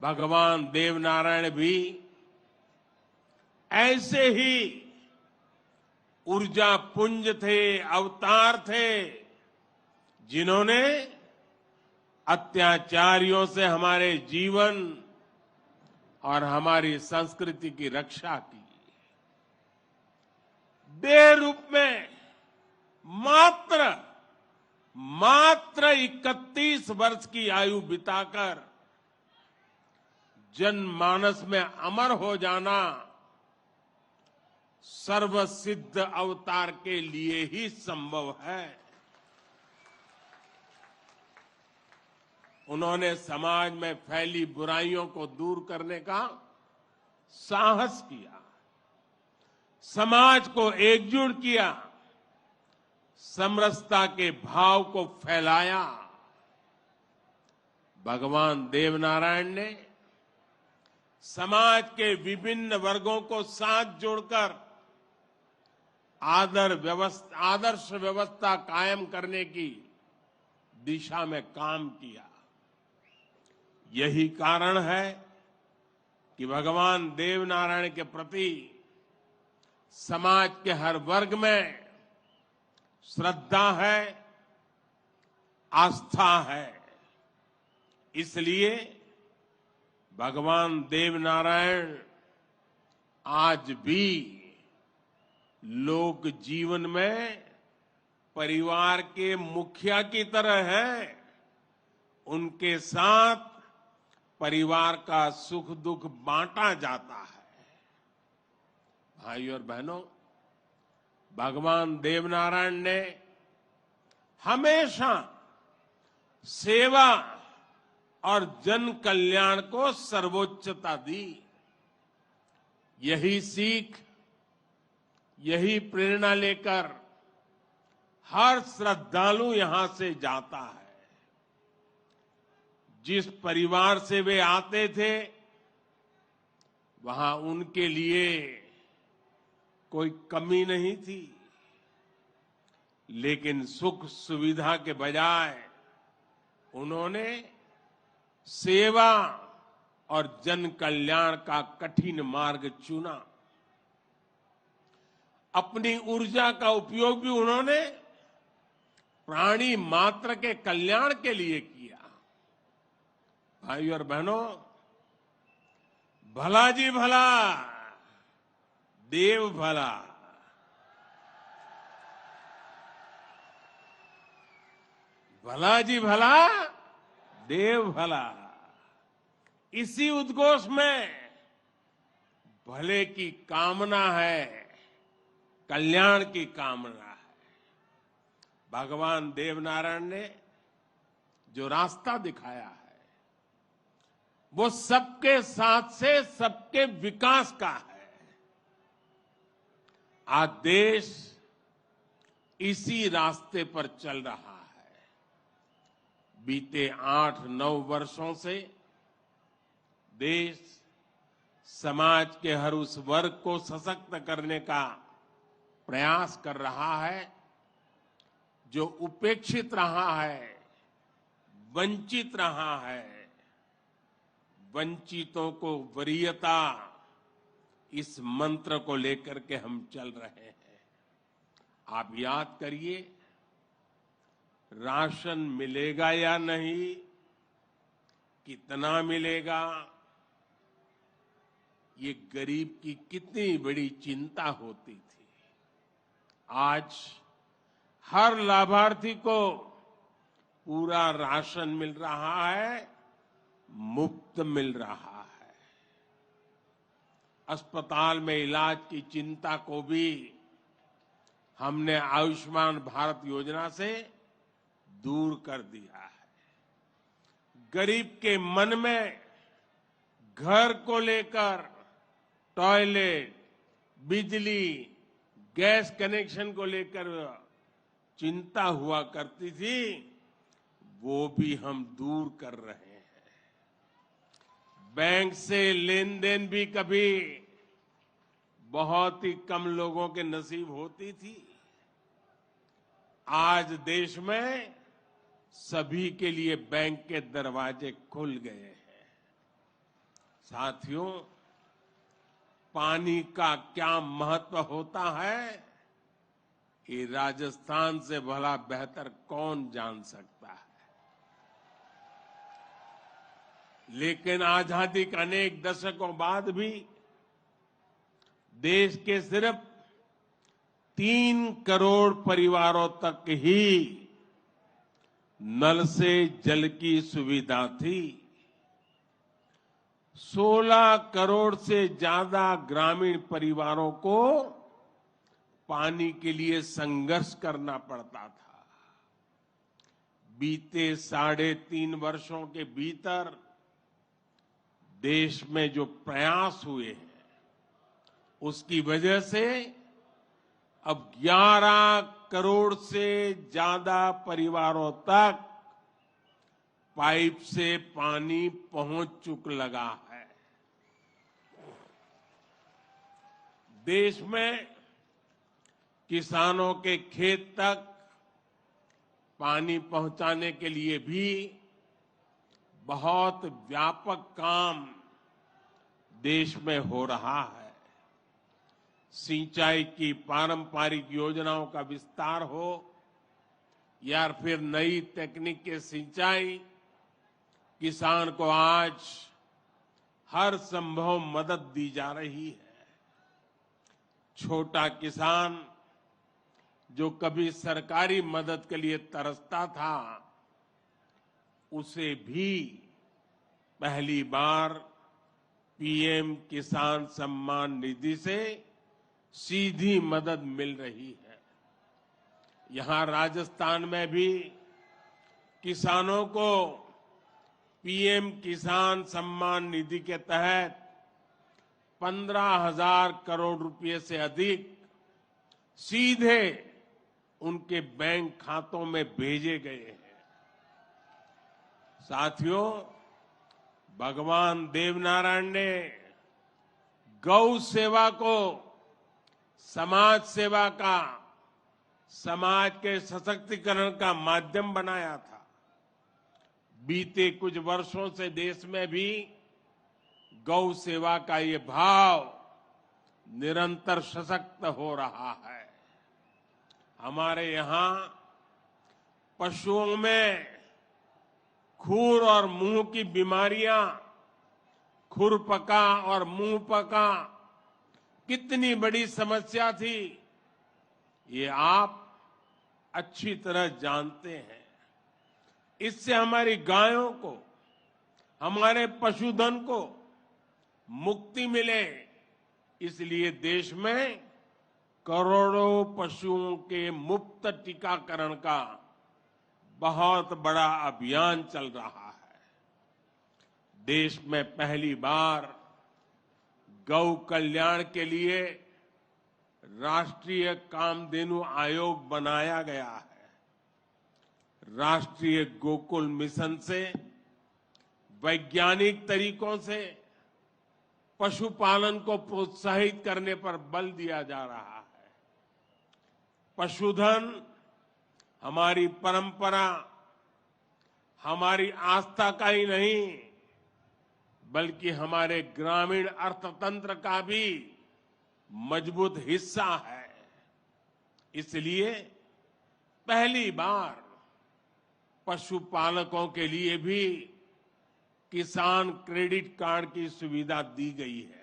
भगवान देवनारायण भी ऐसे ही ऊर्जा पुंज थे, अवतार थे, जिन्होंने अत्याचारियों से हमारे जीवन और हमारी संस्कृति की रक्षा की। देह रूप में मात्र 31 वर्ष की आयु बिताकर जनमानस में अमर हो जाना सर्वसिद्ध अवतार के लिए ही संभव है। उन्होंने समाज में फैली बुराइयों को दूर करने का साहस किया, समाज को एकजुट किया, समरसता के भाव को फैलाया। भगवान देवनारायण ने समाज के विभिन्न वर्गों को साथ जोड़कर आदर्श व्यवस्था कायम करने की दिशा में काम किया। यही कारण है कि भगवान देवनारायण के प्रति समाज के हर वर्ग में श्रद्धा है, आस्था है। इसलिए भगवान देवनारायण आज भी लोक जीवन में परिवार के मुखिया की तरह हैं। उनके साथ परिवार का सुख दुख बांटा जाता है। भाइयों और बहनों, भगवान देवनारायण ने हमेशा सेवा और जन कल्याण को सर्वोच्चता दी। यही सीख, यही प्रेरणा लेकर हर श्रद्धालु यहां से जाता है। जिस परिवार से वे आते थे, वहां उनके लिए कोई कमी नहीं थी, लेकिन सुख सुविधा के बजाय उन्होंने सेवा और जन कल्याण का कठिन मार्ग चुना। अपनी ऊर्जा का उपयोग भी उन्होंने प्राणी मात्र के कल्याण के लिए किया। भाइयों और बहनों, भला जी भला, देव भला। भला जी भला, देव भला। इसी उद्घोष में भले की कामना है, कल्याण की कामना है। भगवान देवनारायण ने जो रास्ता दिखाया है, वो सबके साथ से सबके विकास का है। आज देश इसी रास्ते पर चल रहा है। बीते 8-9 वर्षों से देश समाज के हर उस वर्ग को सशक्त करने का प्रयास कर रहा है जो उपेक्षित रहा है, वंचित रहा है। वंचितों को वरीयता, इस मंत्र को लेकर के हम चल रहे हैं। आप याद करिए, राशन मिलेगा या नहीं, कितना मिलेगा, ये गरीब की कितनी बड़ी चिंता होती थी। आज हर लाभार्थी को पूरा राशन मिल रहा है, मुफ्त मिल रहा है। अस्पताल में इलाज की चिंता को भी हमने आयुष्मान भारत योजना से दूर कर दिया है। गरीब के मन में घर को लेकर टॉयलेट, बिजली, गैस कनेक्शन को लेकर चिंता हुआ करती थी, वो भी हम दूर कर रहे हैं। बैंक से लेन देन भी कभी बहुत ही कम लोगों के नसीब होती थी। आज देश में सभी के लिए बैंक के दरवाजे खुल गए हैं। साथियों, पानी का क्या महत्व होता है, ये राजस्थान से भला बेहतर कौन जान सकता है। लेकिन आजादी के अनेक दशकों बाद भी देश के सिर्फ 3 करोड़ परिवारों तक ही नल से जल की सुविधा थी। 16 करोड़ से ज्यादा ग्रामीण परिवारों को पानी के लिए संघर्ष करना पड़ता था। बीते 3.5 वर्षों के भीतर देश में जो प्रयास हुए हैं, उसकी वजह से अब 11 करोड़ से ज्यादा परिवारों तक पाइप से पानी पहुंच चुक लगा है। देश में किसानों के खेत तक पानी पहुंचाने के लिए भी बहुत व्यापक काम देश में हो रहा है। सिंचाई की पारंपरिक योजनाओं का विस्तार हो या फिर नई तकनीक के सिंचाई, किसान को आज हर संभव मदद दी जा रही है। छोटा किसान जो कभी सरकारी मदद के लिए तरसता था, उसे भी पहली बार पीएम किसान सम्मान निधि से सीधी मदद मिल रही है। यहां राजस्थान में भी किसानों को पीएम किसान सम्मान निधि के तहत 15,000 करोड़ रुपए से अधिक सीधे उनके बैंक खातों में भेजे गए हैं। साथियों, भगवान देवनारायण ने गौ सेवा को समाज सेवा का, समाज के सशक्तिकरण का माध्यम बनाया था। बीते कुछ वर्षों से देश में भी गौ सेवा का ये भाव निरंतर सशक्त हो रहा है। हमारे यहां पशुओं में खुर और मुंह की बीमारियां, खुरपका और मुंहपका कितनी बड़ी समस्या थी, ये आप अच्छी तरह जानते हैं। इससे हमारी गायों को, हमारे पशुधन को मुक्ति मिले, इसलिए देश में करोड़ों पशुओं के मुफ्त टीकाकरण का बहुत बड़ा अभियान चल रहा है। देश में पहली बार गौ कल्याण के लिए राष्ट्रीय कामधेनु आयोग बनाया गया है। राष्ट्रीय गोकुल मिशन से वैज्ञानिक तरीकों से पशुपालन को प्रोत्साहित करने पर बल दिया जा रहा है। पशुधन हमारी परंपरा, हमारी आस्था का ही नहीं, बल्कि हमारे ग्रामीण अर्थतंत्र का भी मजबूत हिस्सा है। इसलिए पहली बार पशुपालकों के लिए भी किसान क्रेडिट कार्ड की सुविधा दी गई है।